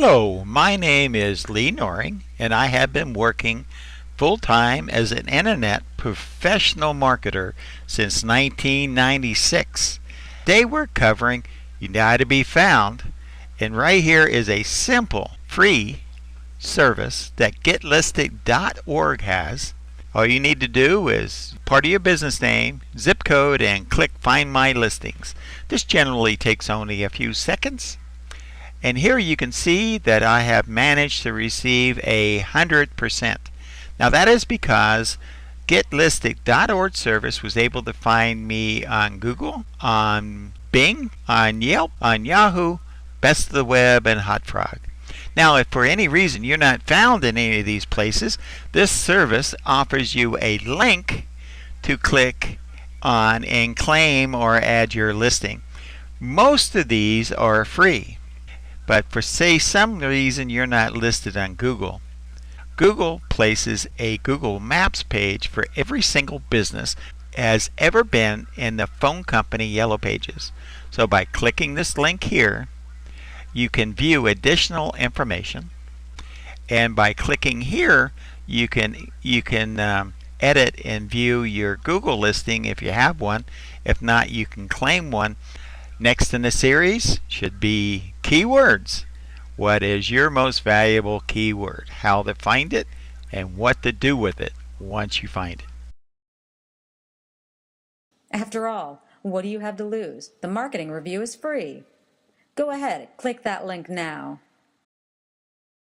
Hello, my name is Lee Noring, and I have been working full-time as an internet professional marketer since 1996. Today we're covering You Now to Be Found, and right here is a simple, free service that getlisted.org has. All you need to do is part of your business name, zip code, and click Find My Listings. This generally takes only a few seconds. And here you can see that I have managed to receive 100%. Now that is because getlisted.org service was able to find me on Google, on Bing, on Yelp, on Yahoo, Best of the Web, and HotFrog. Now if for any reason you're not found in any of these places, this service offers you a link to click on and claim or add your listing. Most of these are free. But for say some reason you're not listed on Google, Google places a Google Maps page for every single business has ever been in the phone company Yellow Pages. So by clicking this link here, you can view additional information, and by clicking here you can edit and view your Google listing if you have one. If not, you can claim one. Next in the series should be keywords. What is your most valuable keyword? How to find it and what to do with it once you find it. After all, what do you have to lose? The marketing review is free. Go ahead, click that link now.